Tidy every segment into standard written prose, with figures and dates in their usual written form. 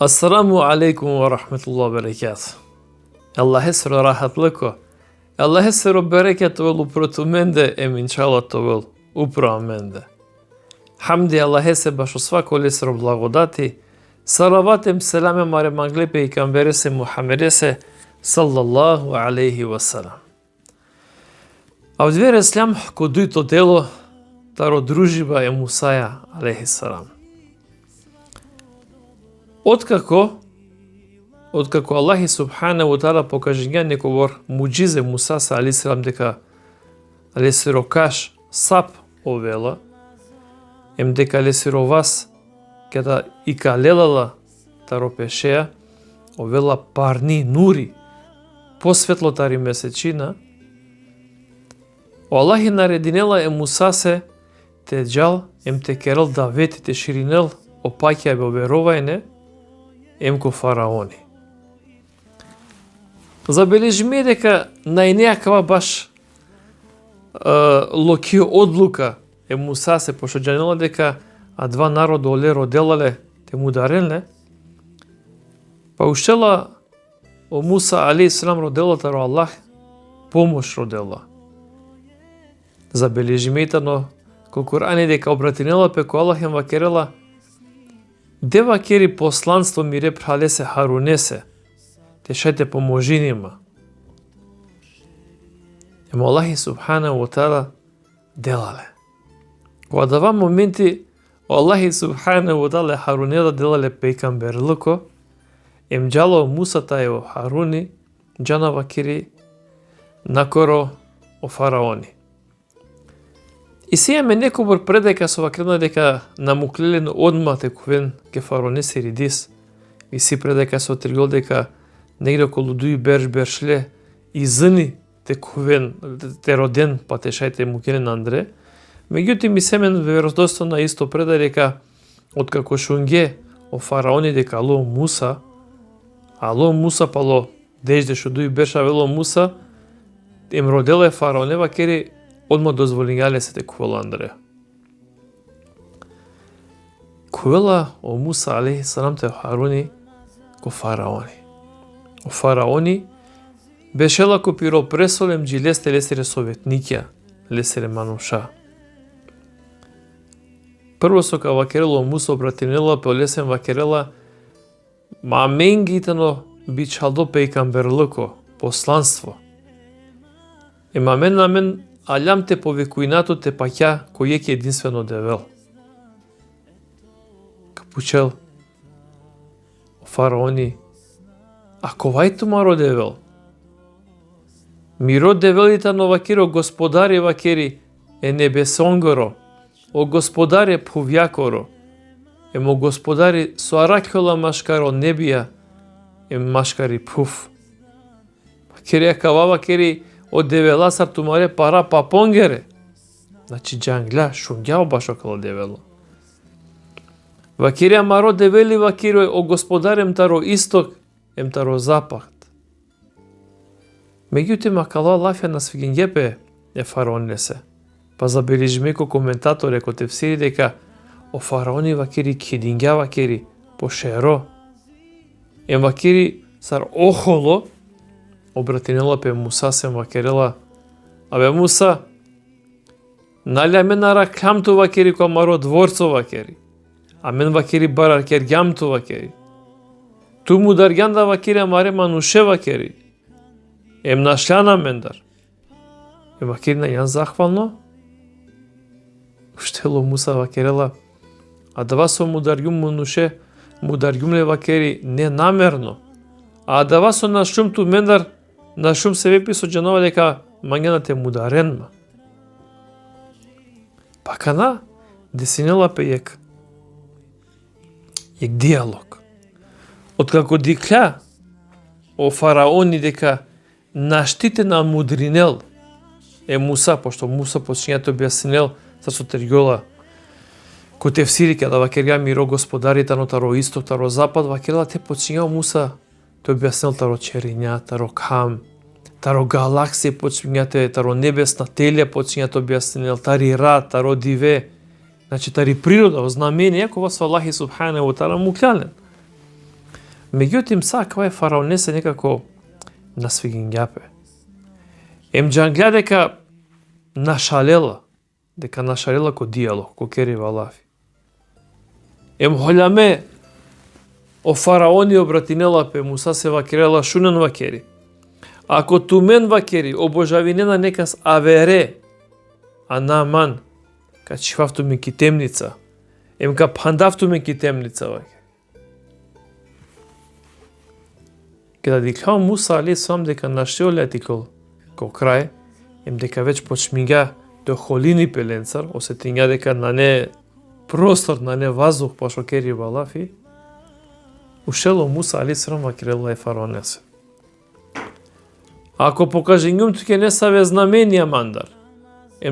Assalamu alaikum wa rahmatullahi wa barakatuh. Allah hesro rahatlıko. Allah hesro bereket ol uprotu mende inshallah to ol upravo mende. Hamdi Allah hese baš u svako lesro blagodati. Salavatem selame mare mangle i kambere se Muhammede se sallallahu alaihi wa sallam. A u dvere sljam koduj to delo taro družiba je Musaja alaihi salam. Откако Аллах субханаху ва таала покажања некогор муџизе Муса алейхи салам дека алесиро каш сап овела дека алесиро вас када и калелала таро пешеа овела парни нури посветло тари месечина Аллах нарединела Муса се те джал те керел да ветите ширинел опаќа бе верувајне ко фараони. Забележиме дека најнеаква баш локи одлука Муса се пошто џанела дека два народа оле роделале те му дарелне, па ушела о Муса алейхи салам родела таро Аллах помош родела. Забележиме но колку Кур'ани дека обратинела пеко Аллах вакерела дева кери посланство мире пралесе Харунесе, те шајте поможинима. Аллах субханаху ва таала делале. Кога дава моменти Аллах субханаху ва таала Харунеда делале пейгамберлуко, джало Муса тајо Харуни, джанава кери накоро о фараони. И сега ме некобор предека со вакрена дека намуклелен одма тековен ке фароне се ридис. И си предека со тригол дека негде околу дуи бершле и зни тековен те роден па те шајте мукелен Андре. Меѓутоа ми семен веројатно исто преда дека откако шунге о фараони дека ало Муса пало дежде шо дуи берша вело Муса роделе фараоне вакери одма дозволињале се те кувела Андреја. Кувела о Муса алейхи салам те Харуни ко фараони. О фараони бешела ко пиро пресолем джилесте лесере советникја, лесере мануша. Прво со ка вакерело Муса обратинела пе лесен вакерела ма менгитано бичалдо пейгамберлуко посланство. Ема мен алјам те повекуинато те паќа кој е единствено девел. Капучел фараони ако вајту маро девел миро девелита но вакиро господаре вакери небесонгоро о господаре повјакоро емо господари соаракола машкаро небија машкари пуф вакери акава вакери од девела сартумаре пара папонгере. Значи джангля шунгјао баш около девело. Вакирија маро девели вакиро о господарем таро исток, таро запад. Меѓутоа макало лафја на свигингепе фараони се. Па забележиме ко коментатор ко тефсири дека о фараони вакири кидингја вакири по шеро. Вакири сар охоло обратинела пе Муса се вакерела. Абе Муса, налја мен аракамту вакери ко маро дворцо вакери. А мен вакери барар кергјамту вакери. Ту му даргјанда вакери маре мануше вакери. Нашљана мендар. Вакери на јан захвално. Уштело Муса вакерела. А дава со му даргјум мануше, му даргјумле вакери ненамерно. А дава со нашумту мендар на шум се вепи со џанова дека мањана те мударенма. Пакана десинела пе јек диалог. Откако дикља о фараони дека наштите на мудринел Муса, пошто Муса почињето објаснил со тригола ко тефсири када вакерја миро господарите на таро исток, таро запад, вакерла те почињао Муса тој објаснил таро чериња, таро кам, таро галаксија почињате, таро небесна телја почињате објаснил, тари рад, таро диве, значи тари природа, знамение, кога со Аллах субханаху ва таала му клјален. Меѓутоа сакава е фараонеса некако насвигињапе. Джанглја дека нашалела ко дијалог, ко кери валафи. Хољаме о фараони обратинелапе Муса се вакерела шунен вакери. Ако тумен вакери обожавинена некас авере, анаман, ка чифавту ме ки темница, ка пандафту ме ки темница вакери. Када диклао Муса алейхиссалам дека нашиолети ко крај, дека веќе почмига до холини пеленцар, осетиња дека на не простор, на не ваздух пошо кери валафи, ушело Муса алейхиссалам вакерела е фараонесе. Ако покажењум туке не саве знаменија мандар,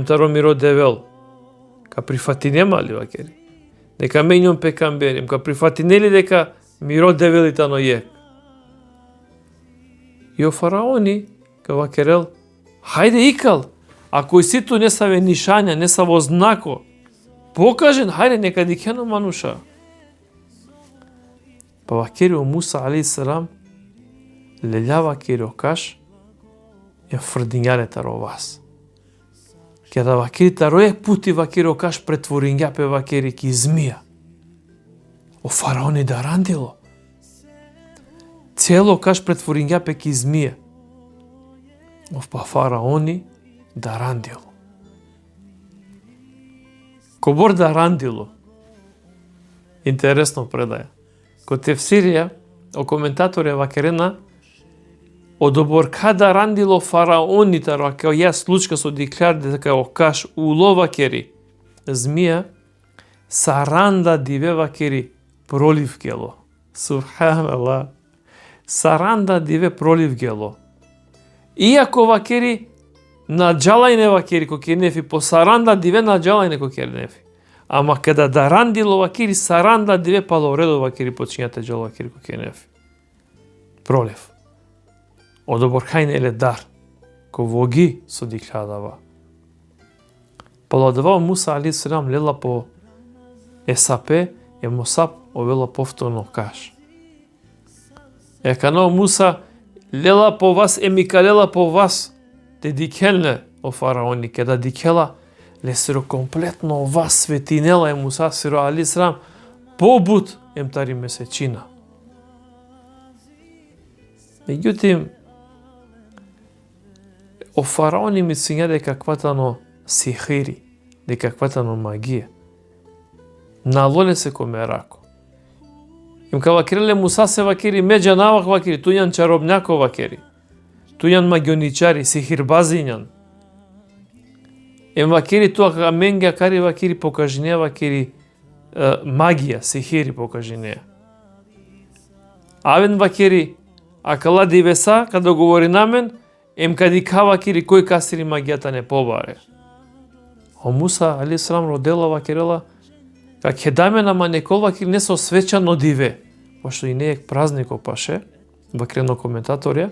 таро миро девел, ка прифатинема ли вакери, дека мењум пекамбер, ка прифатинели дека миро девели тано јек. И о фараони, ка вакерел, хајде икал, ако и ситу не саве нишања, не саво знако, покажен, хајде нека дикено мануша. Па вакери о Муса алейхиссалам, леља вакери о каш, ја фрдињале таро вас. Када вакери таро е пути вакери о каш претворињапе вакери ки змија. О фараони да рандило. Цело каш претворињапе ки змија. Па фараони да рандило. Кобор да рандило. Интересно предаја. Ко тефсирија, о коментаторија вакерена, одобор када рандило фараони таро, ако ја случка со дикляр дека о каш уло вакери, змија, саранда диве вакери пролив гело. Субханаллах. Саранда диве пролив гело. Иако вакери наджалајне вакери ко кенефи, по саранда диве наджалајне ко кенефи. Ама када да рандило вакери, саранда диве палоредо вакери почињате джал вакери ко кенефи. Пролив. Одобор хајне еле дар, ко воги со диклядава. Поладава Муса алейхиссалам лела по есапе, Мусап овела повторно каш. Кано Муса лела по вас, микалела по вас, те дикелне о фараони, када дикела, ле сиро комплетно вас светинела Муса сиро алейхиссалам, побут тари месечина. Меѓутим, о фараони мислиња дека кватано сихири, дека кватано магија. Налоле се коме рако. Ка вакереле Муса се вакери меѓа навак вакери, тујан чаробњако вакери, тујан магионичари, сихирбазињан. Вакери туа ка менга кари вакери покажинеа вакери магија, сихири покажинеа. Авен вакери, акала дивеса, када говори намен, кади кавакери кој касири магијата не побаре. О Муса алейхиссалам родела вакерела, ка ќе даме нама некол вакери не со свечано диве, пошто и не е празник опаше, вакрено коментаторија,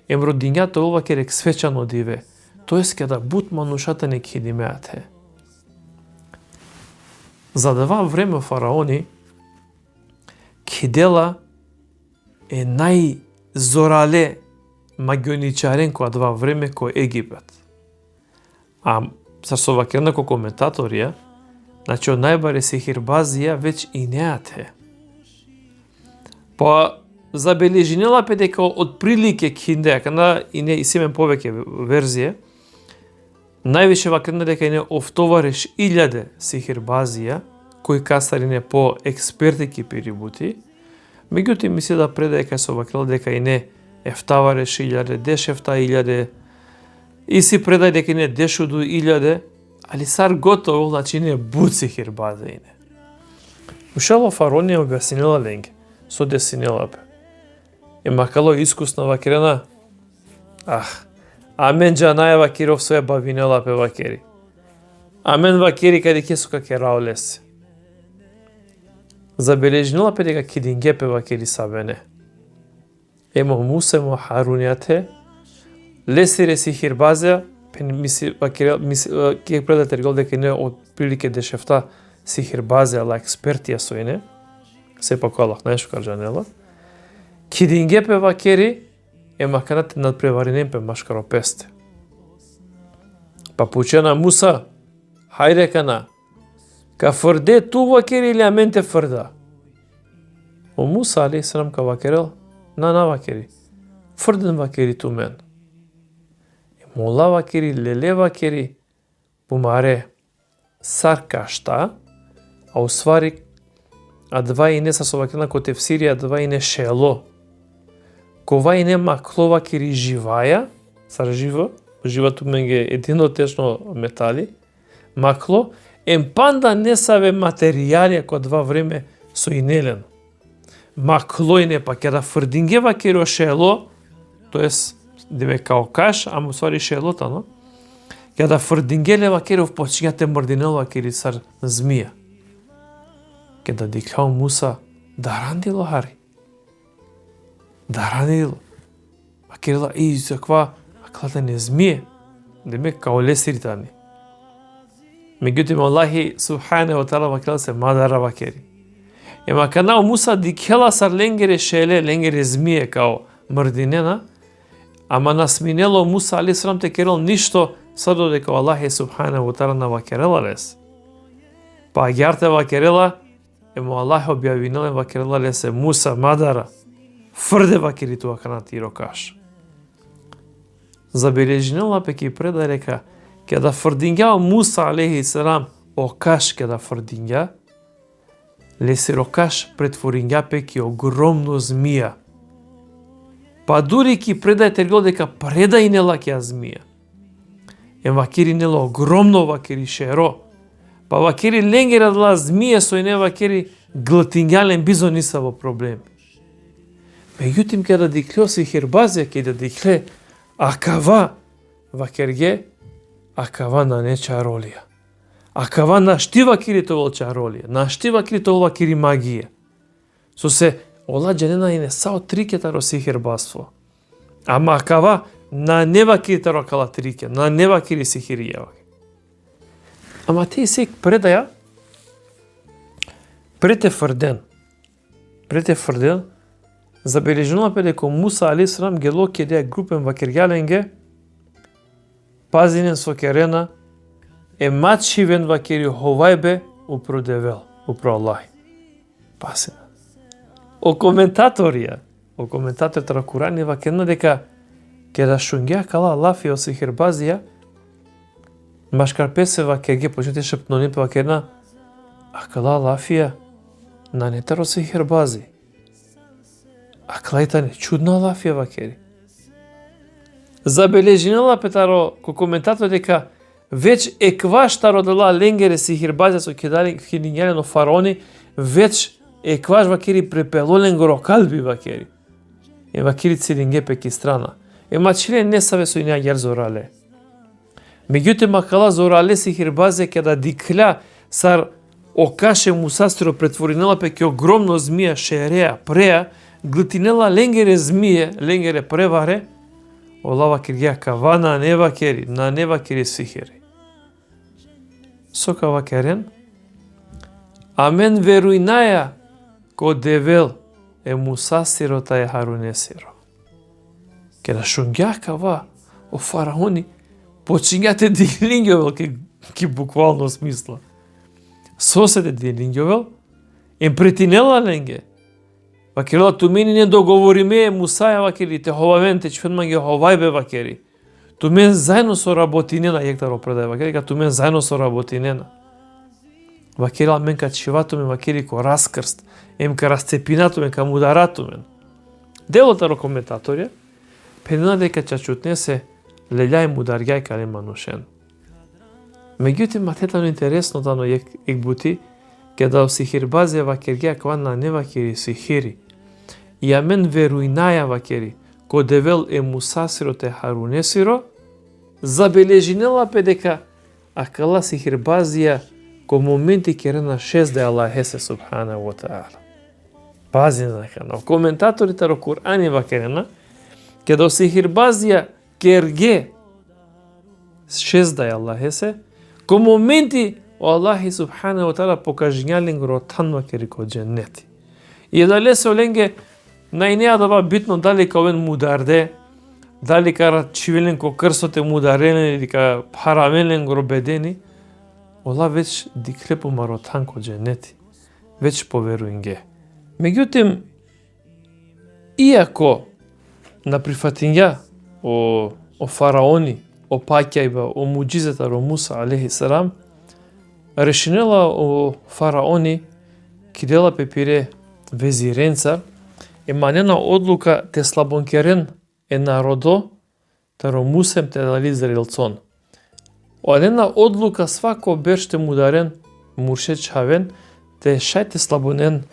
родињата вакери свечано диве, тоест када бут манушата не ќе димеате. За това време фараони кидела е најзорале магионичарен која два време кој Египет. А со вакерна ко коментаторија, значи од најбаре сихирбазија веќе и неате. Па забележинела пе дека од прилике кинде, канда и не и семен повеќе верзија, највише вакерна дека и не офтовареш 1000 сихирбазија, кои касарине по експерти ки перибути, меѓутоа мисли да предаја со вакерла дека и не ефтавареш 1000, дешефта 1000, и си предај дека и не дешуду 1000, али сар готово, значи не буд сихирбазијне. Ушало фараони објаснила ленге, со десинела пе. Макало искусна вакерена, амен джанаја вакиров своја бавинела пе вакери. Амен вакери каде ке сука ке раолесе. Забележнила пе дека кидинге пе вакери сабене. Муса емо Харунијате, лесире сихирбазија, ке предатер гол дека не од прилике дешефта сихирбазија, ала експертија со ине, сепак Аллах најшо карджанела, Кидингепе вакери е маканате надпреваренемпе машкаропесте. Па пучена Муса, хајде кана, ка фрде ту вакери или аменте фрда. О Муса али срам ка вакерел, на вакери. Фрден вакери ту мен. Мола вакери, леле вакери, пумаре саркашта, а усвари адва и не са совакена коте в Сирија, адва и не шело. Кова и не макло вакери живаја, сар живато менге едино течно метали, макло, емпанда не саве материјали ко два време со инелен. Макло и не па кеда фрдинге вакери о шело, тоест деве као каш, ама усвари шелота, но? Кеда фрдингеле вакери почињате мрдинел вакери сар змија. Кеда диклао Муса, дарандило хари. Дарандило. Вакерила, заква, аклата не змија. Деме као лесиритани. Меѓутоа Аллахи субхане ва таала вакерила се мадара вакери. Ема канао Муса дикела сар ленгере шеле, ленгере змија као мрдинена, ама насминело Муса али срам те керел ништо са додека Аллахи субхане ва таала на вакерела лес. Па агјарте вакерела, емо Аллах објавинеле вакерела лесе Муса мадара, фрде вакери туа канати рокаш. Забележинела пеки преда река, кеда фрдингја Муса алейхи селам окаш кеда фрдингја, лесе рокаш претворингја пеки огромно змија. Па дури ки предај тергел дека предај нела ке змија. Вакери нела огромно вакери шеро. Па вакери ленгера дала змија со и не вакери глтингјален бизо ниса во проблем. Меѓутим кеда дикле си хирбазија кеда дикле акава вакерге акава на не чаролија. Акава на шти вакери тоа чаролија, на шти вакери тоа вакери магија. Со се ола дженена и не сао трикета роси хирбаство. Ама акава на не вакери тарокала трике, на не вакери сихирија. Ама те сек предаја прете фрден, забележено пе дека Муса алейхиссалам гело кеде групен вакерјаленге, пазинен со керена, е матшивен вакери ховајбе упро девел, упро Аллах. Пасина. О коментаторија на Курани вакерна дека кеда шунгја кала Аллафи о сихирбазија, машкарпесе вакерге почете шепнони пе вакерна, а кала Аллафија на нетаро сихирбази. А клајта не чудна Аллафија вакери. Забележинела петаро ко коментатор дека веќе екваштаро дела ленгере сихирбазија со кидињалено фараони, веќе екваш вакери препелолен горо калби вакери. Вакери цилинге пеки страна. Мачиле не саве со иња јар зорале. Меѓутоа макала зорале сихирбазија кеда дикля сар окаше Мусастиро претворинела пеки огромно змија шереа преа, глтинела ленгере змие, ленгере преваре, олава киргија кава на нева кери сихири. Со кава керен, амен верујнаја ко девел е Мусастирота е Харунесиро. Кеда шунгја кава о фараони, почињате дилињовел ки буквално смисла. Соседе дилињовел, претинела ленге, вакерила ту мени не договориме Мусаја вакери, те ховавенте чфенмање ховајбе вакери. Ту мен заедно со работинена, јектаро предај вакери, ту мен заедно со работинена. Вакерила мен ка чивато мен вакери ко раскрст, ка расцепинато мен, ка мударато мен. Делотаро коментаторија, пенена дека чачутне се лелјај мударјај кале манушен. Меѓутоа матетано интересно дано ек бути, кеда сихирбазија вакергија квана не вакери сихири. И амен верујнаја вакери, ко девел е Мусасиро те Харунесиро, забележинела пе дека акала сихирбазија ко моменти керена 6 де Аллахесе субхана ва таала. Пази на кана. Коментаторите ро Курани вакерена, кеда сихирбазија керге 6 де Аллахесе, ко моменти Аллахи субхана ва таала покажњален го ротан вакери ко дженнети. И да лесе оленге најнеа да ба битно дали ковен мударде, дали кара чивелен ко крсоте мударен или ка параменен гробедени, ола веќе диклепо маротан ко дженети, веќе поверуинге. Меѓутим, иако на прифатинја о фараони, о паќајба, о муџизата ро Муса алейхи салам, решенела о фараони кидела пепире везиренца, еманена одлука те слабонкерен е народо, таро Мусем те дали израелцон. Одена одлука свако берште мударен, муршет чавен, те шајте слабонен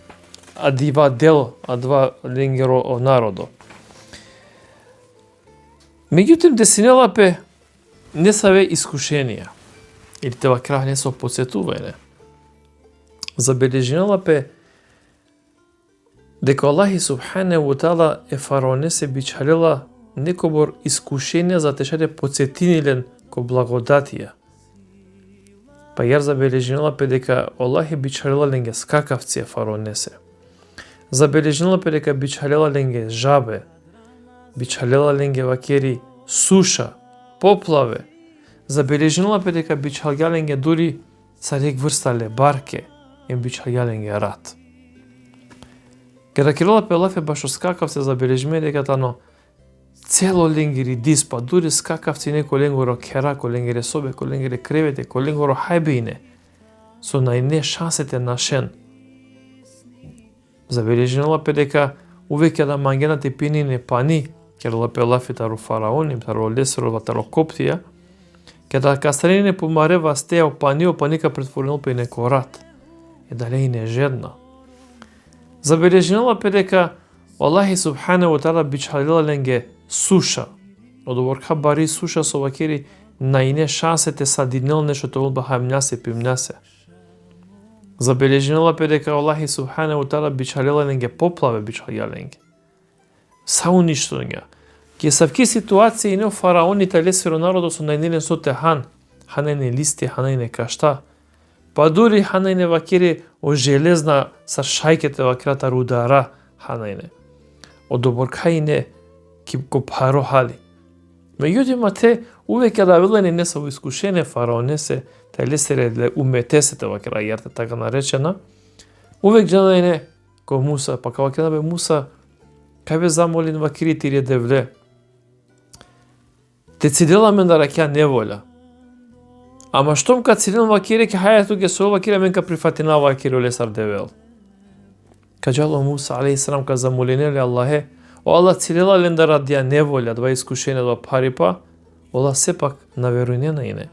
адива дел, адва ленгеро о народо. Меѓутим, десинела пе не саве искушенија, или те вакрав не со подсетување. Забележинела пе дека Аллахи субханаху ва таала е фараоне се бичалела некобор искушенија за тешаде подсетинилен ко благодатија. Па јар забележинела пе дека Аллахи бичалела ленге скакавци фараонесе. Забележинела пе дека бичалела ленге жабе, бичалела ленге вакери суша, поплаве. Забележинела пе дека бичалгаленге дури царек врста лебарке, им бичалгаленге рат. Када кирила пе лафе башо скакавце забележиме дека тано цело ленгери диспа, дури скакавци неко ленгоро кера, ко ленгере собе, ко ленгере кревете, ко ленгоро хајбеине, со најне шансете на шен. Забележинела пе дека увеќе да мангенате пинине пани, кирила пе лафе таро фараони, таро лесерова, таро коптија, када кастранине помарева стеа паника претворено пе неко рат. Е дале и не жедна. Забележинела пе дека Аллахи субханаху ва таала бичалила ленге суша. Одоворка бари суша со вакери најне шансете садинелне што тоа баха мњасе пимњасе. Забележинела пе дека Аллахи субханаху ва таала бичалила ленге поплаве бичалија ленге. Са уништување. Ке савки ситуации не фараоните лесеро народо со најнелен со техан, ханајне листи, ханајне кашта, па дури ханајне вакери о железна са шајкете вакрата рудара ханајне. Одоборкајне ко паро хали. Меѓутоа те увеќе да велени не са во искушене фараонесе, тај лесере уметесете вакера јарте така наречена, увек джанајне ко Муса, па као ќе бе Муса, кај бе замолин вакери тире девле. Те цидела мен да раќа неволја. Ама штом ка цидел вакире ке хаја туке со вакире мен ка прифатина вакире лесар девел. Кажало Муса алейхи салам ка замолинеле Аллахе, о Аллах цидела лен да радија неволја, два искушенија, два парипа, Аллах сепак наверујне на ине.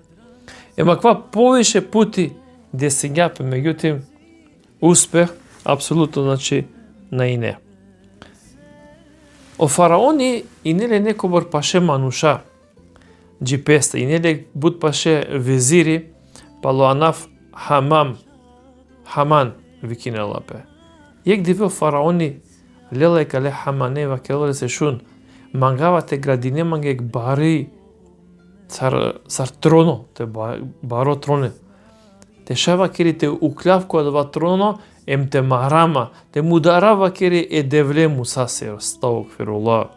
Ема ква повише пути де се ѓапе, меѓутим успех апсолутно значи на ине. О фараони и неле некобор паше мануша, джипеста, и неле буд паше везири, палоанаф Хаман викинела пе. Јек дивел фараони лела кале Хамане вакеле се шун, мангавате градине мангек бари цар троно, те баро троне. Те шава кери те уклявко адва троно, ем те марама, те мударава кери е девле Муса се ставок фирула.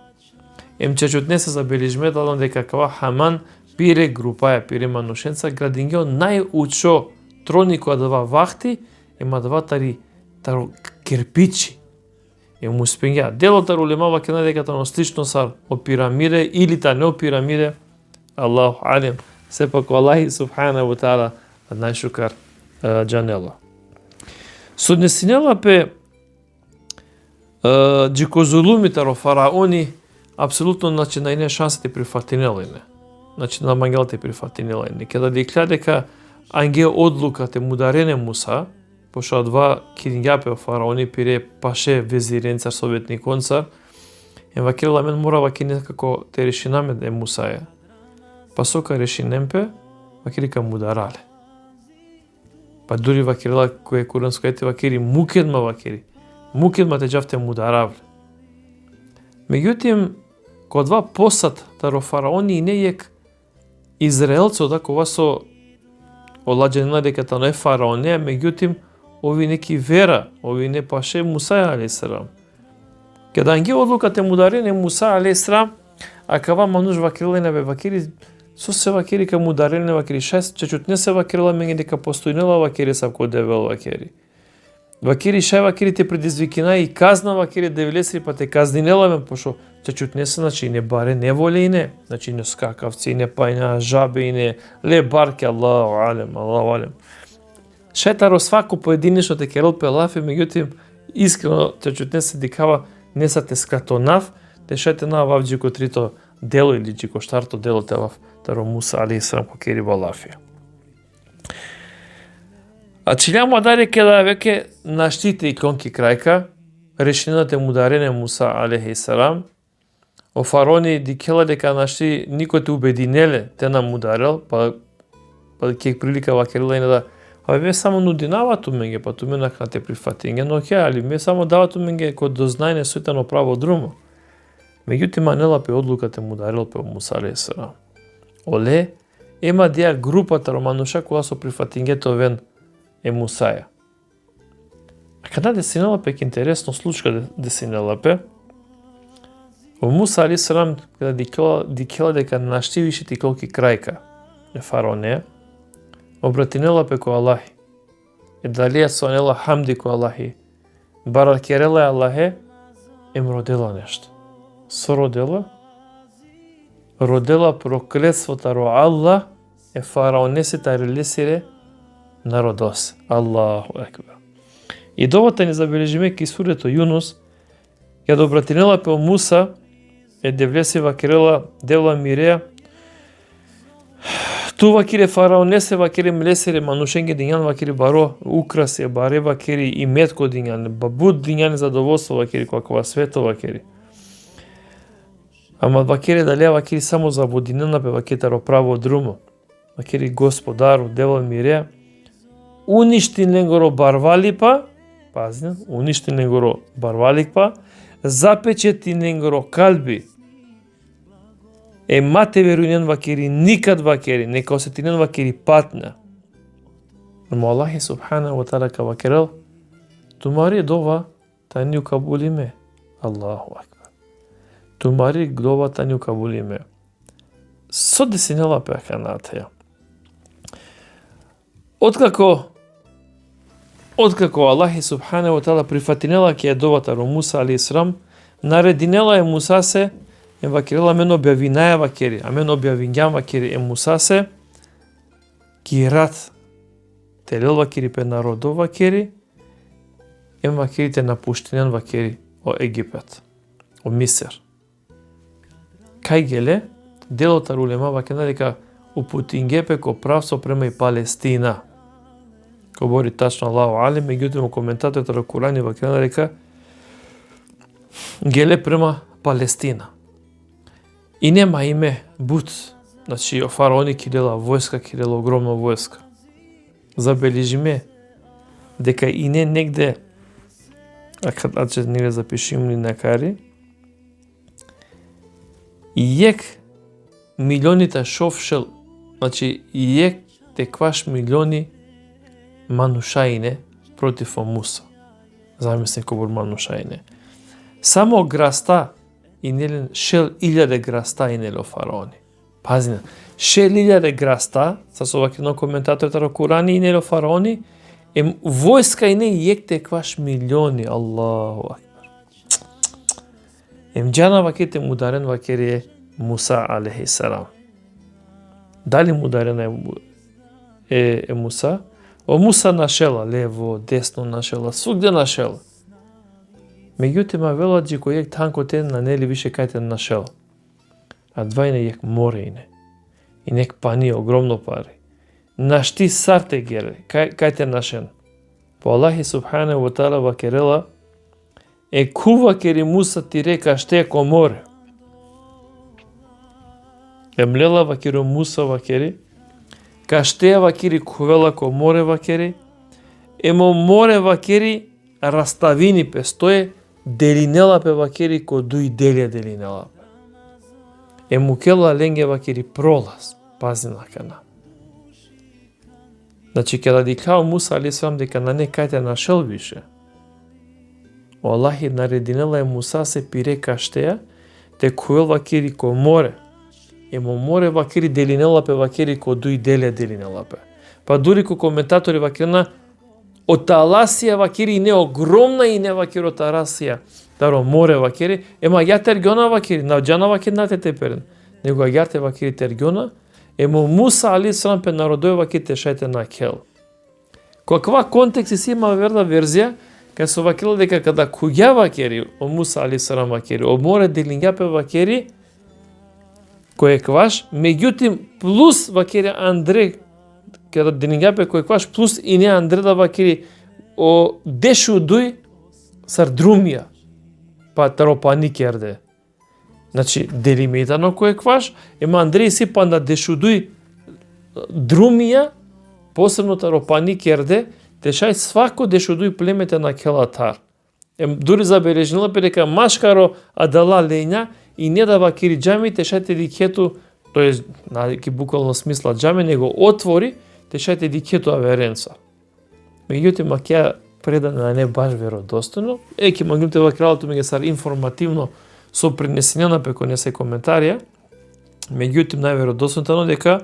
Ем чечутне се забележме дадон дека кава Хаман пире групаја, пире манушенца градингео најучо трони која дава вахти, ема дава таро кирпичи. Ем успења. Делот улемава ке дека тано слично сар о пирамиде или та не о пирамиде. Аллаху алим. Сепак Аллахи субханаху ва таала најшукар джанело. Суднесинела пе джикозулуми таро фараони апсолутно значи најне шансите прифатинелине. Значи на мангелите прифатинелине. Када дикля дека анге одлукате мударене Муса, пошто два кидингјапе фараони пире паше везирен цар советник концар, е вакирала мен мора вакине како те решинаме де Мусаја. Па сока решинемпе, вакирика мударале. Па дури вакирала кој куранскојте вакири мукедма вакири. Мукедма те джавте мударавле. Меѓутим, кога два посад таро фараони и не јек Израелцо кога со оладженила дека тано е фараоне, меѓутим, ови неки вера, ови не паше Муса алейхиссалам. Када анги одлукате мударене Муса алейхиссалам, а кава мануш вакирлене бе вакири, со се вакири ка мударене вакири шест, чечут не се вакирла менге дека постојнела вакири сав ко девел вакири. Вакири шај вакири те предизвикина и казна вакири девелесри па те казнинела ме пошо чечут не се, значи не баре не воле и не, значи не скакавци, не пајна жабе и не ле барке, Аллаху алем. Шетаро свако поединечно те керол пелафе, меѓутоа искрено чечут не се дикава не са те скатонав, те шете на вавџико трито дело или џико штарто дело те вав таро Муса алейхиссалам ко кери балафија. А чиљамо даре кеда веќе наштите и конки крајка, решената му дарене Муса алейхиссалам, о фарони дикела дека нашти никој те убединеле, те нам ударел, па ќе прилика вакерила и да ме само нудинава ту менге, па ту менак на те прифатинге, но ќе, али ме само дава ту менге кod дознајне суетано право друмо. Меѓутоа нела пе одлуката му дарел пе Муса алейхиссалам. Оле, ема деја групата романуша која со прифатингето вен е Мусаја. А када десинела пе ке интересно случка десинела пе, о Муса алейхиссалам када дикела дека наштивише ти колки крајка е фаронеја, обратинела пе ко Аллахи. Далија сонела хамди ко Аллахи. Баракерела Аллахе, им родела нешто. Сородела, родела проклетството ро Аллах е фараонесите релесире народос. Аллаху екбер. И довата ни забележиме ки сурето Јунус, ја обратинела пе Муса, е девлеси вакирела девла Миреја, ту вакире фараонесе вакире млесере манушенге дињан вакире баро украсе баре вакири и метко дињан бабут дињан задоволство вакири каква свето вакири. Ама вакире дале вакири само за водинена пе вакитаро право друмо. Вакири господару девла Миреја уништи негоро барвалипа, пазни, уништи негоро барвалипа, запечети негоро калби. Е мате верујнен вакири, никад вакири, нека осетинен вакири патна. Но Аллахи субхана ва таала ка вакирел, тумари дова тању кабулиме. Аллаху акбар. Тумари дова тању кабулиме. Со десинела пеканатеја. Откако Аллахи субхана ва таала прифатинела ке довата ро Муса алейхиссалам, нарединела е Муса се е вакирела мен објавинаја вакери, а мен објавињам вакери е Муса се, ки рад телел вакери пе народов вакери, ем вакерите напуштинен вакери о Египет, о Мисер. Кај геле, делот арулема вакена дека упутинге пеко правцо према и Палестина. Говори тачно Аллаху алем, меѓутоа коментаторите на Курани вакена дека геле према Палестина. И нема име Бут, значи фараони кидела војска, кидела огромна војска. Забележиме дека и не негде, а када ќе не запишим ли накари, и ек милионите шовшел, значи и ек текваш милиони манушаине против Муса. Замисли кобор манушаине. Само граста и нелен шел илјаде граста и нело фараони. Пазина, шел илјаде граста, са совакино коментаторите на Курани и нело фараони, ем војска и не јек текваш милиони, Аллаху акбар. Ем џана ваките мударен вакери Муса алейхиссалам. Дали мударен е Муса? О Муса нашела, лево, десно нашела, свугде нашела. Меѓутоа велат џи кој ек танко тен на нели више кајте нашел. А двајне ек море ине. И нек пани огромно пари. Нашти сарте гере, кајте нашен. По Аллахи субхана ва таала вакерела е кува кери Муса ти река ште ко море. Емлела вакеру Муса вакери, каштеја вакери кувела ко море вакери, емо море вакери раставини пе стое, делинела пе вакери ко дуи делија делинела пе. Емукела ленге вакери пролаз, пази на кана. Значи, када дикао Муса алейхиссалам дека на некајте нашел више, Аллахи нарединела е Муса се пире каштея, те коел вакири ко море. Емо море вакири делинела пе вакири ко дуи деле делинела пе. Па дури ко коментатори вакирна од Аласија вакири и не огромна и не вакири од Аласија. Таро море вакири, ема ја тергиона вакири, на џана вакири на теперен. Него ја те вакири тергиона, емо Муса алейхиссалам пе народој вакири те шајте на кел. Каква контекст си има верда верзија, кај со вакирила дека када куѓа вакири, о Муса алейхиссалам вакири, о море делинја пе вакири, кој кваш, меѓутим плюс вакири Андре, када делинја пе кој кваш, плюс и не Андре да вакири, о дешу дуј сар друмија, па таропани керде. Значи, делимитано кој кваш, ема Андреј си па на дешудуј друмија, посебно таропани керде, тешај свако дешудуј племете на Келатар. Дури забележнила пе дека машкаро адала лења и не да вакири џами, тешајте дикету, тоест, на ки буквално смисла џами, него отвори, тешајте дикету аверенца. Меѓутоа, макеја предана не баш веродостојно, ке магнуте вакиралото ми ги сар информативно со принесенена пеко не се коментарија, меѓутоа најверодостојно дека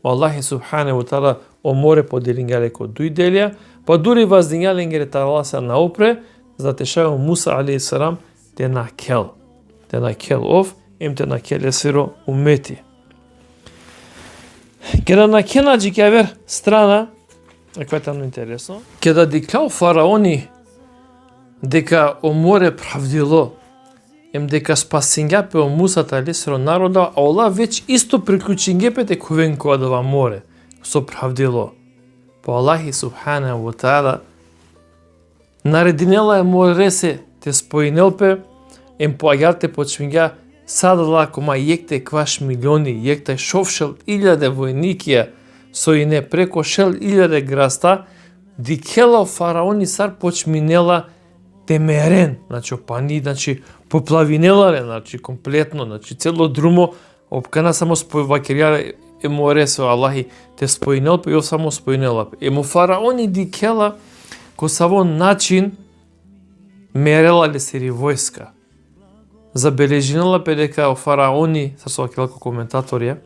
Аллахи субханаху тала о море поделињале ко дуј делија, па дури воздињале таласа наупре, за тешајо Муса алейхиссалам те на кел. Те на кел ов, им те на кел есиро умети. Кеда на кенаджи кјавер страна, кој е тамно интересно, кеда диклао фараони дека о море правдило, дека спасинѓа пе о Мусата алейхиссалам народа, а Аллах веќе исто приклучинѓе пе те ковен која дава море, со правдило. По Аллахи субханаху ва таала нарединела е море се те споинел пе, поаѓате почвиња садала кома јекте кваш милиони, јекте шовшел 1000 војникија, со и не преко шел 1000 граста, дикела фараони сар почминела темерен, значи опани, значи поплавинеларе, значи комплетно, значи цело друмо, опкана само вакиријаре море со Аллахи те споинел, па и само споинела. Емо фараони дикела ко саво начин мерела ли сери војска. Забележинала пе дека фараони, со вакелко коментаторија,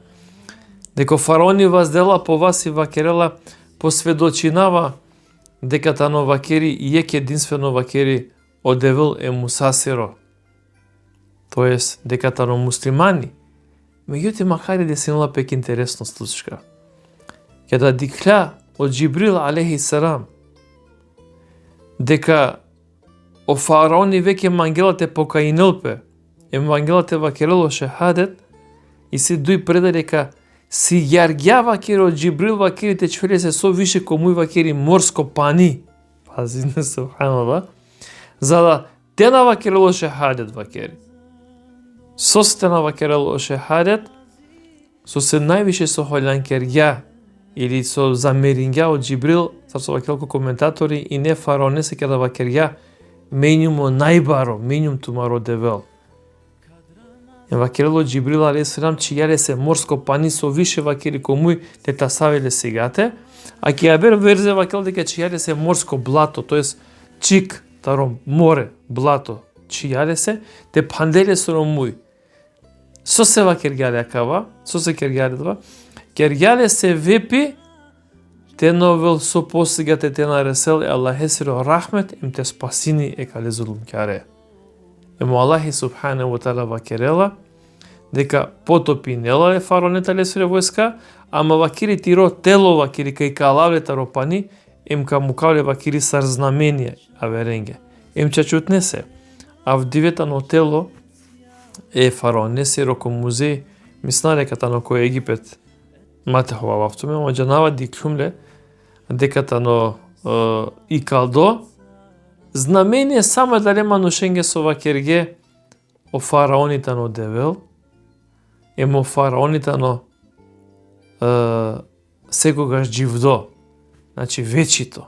дека фараони воздела по вас и вакерела посведочинава дека тано вакери и ек единствено вакери одевил е мусасиро. Тоест, дека тано муслимани. Меѓутоа, макар и да се имала пек интересна случка. Када дикля од Џибрил алейхиссалам дека о фараони веќе мангелате покаинелпе, евангелате вакерело шехадет и се дуј преда дека си јарѓа вакери од Џибрил вакерите чвеле се со више комуј вакери морско пани. Пази, не субханаллах. За да те на вакерело шехадет вакери. Со сте на вакерело шехадет, со се највише со холјанкерја или со замеринѓа од Џибрил, со вакелко коментатори и не фараоне се када вакерја, мењумо најбаро, мењум тумаро девел. Вакерело Џибрил алейхиссалам чијале се морско пани со више вакери комуј те тасавеле сегате, а ќе ја бер верзија вакел дека чијале се морско блато, тоест чик, таро море, блато, чијале се, те панделе со ромуј. Со се вакергјале акава, со се кергјале два, кергјале се вепи, те новел со посигате те на ресел, Аллах есиро рахмет, им те спасини е кале зулумкјаре. Емо Аллахи субханаху ва таала вакерела, дека потопинела е фараонета лесире војска, ама вакири тиро тело вакири кај калавле таропани, им камукавле вакири сар знаменија, аверенге. Им чачутне се, а в диветано тело е фараон се роко музеј, мисна дека тано кој Египет мате хова вафтуме, ама джанава диклумле дека тано и калдо знамение само да лема ношенге со вакерге о фараоните но девел, емо фараоните но секогаш дживдо, значи вечито.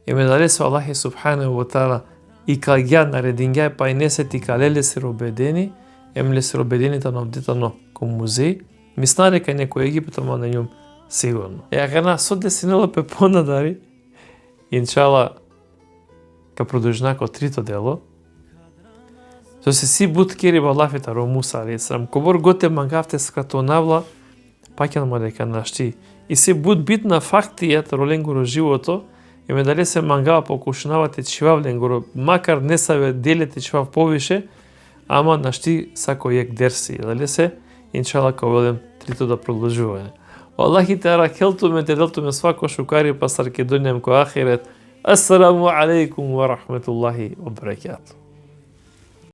Еме дале со Аллахи субханаху ва таала и каѓа наредиња па и не се ти калеле се робедени, емле се робедените на вдетано кон музеј, мисна дека некој Египет, ама на њум сигурно. Ја гана со десинела пе понадари, иншала, ка продолжи како трето дело. Со се си бут кери балафета ро Муса алейхиссалам, кобор готе мангавте скато навла, паќан ма дека нашти. И се бут битна фактијат роленгуро живото, и ме дали се мангава покушнавате чивав ленгуро, макар не саве делите чивав повише, ама нашти сако јек дерси. Дали се, иншала ка велем трито да продолжуваме. Аллахи те ракелтуме те делтуме свако шукари пасар ке дунјам ко ахирет. Ассаламу алейкум ва рахметуллахи ва баракату.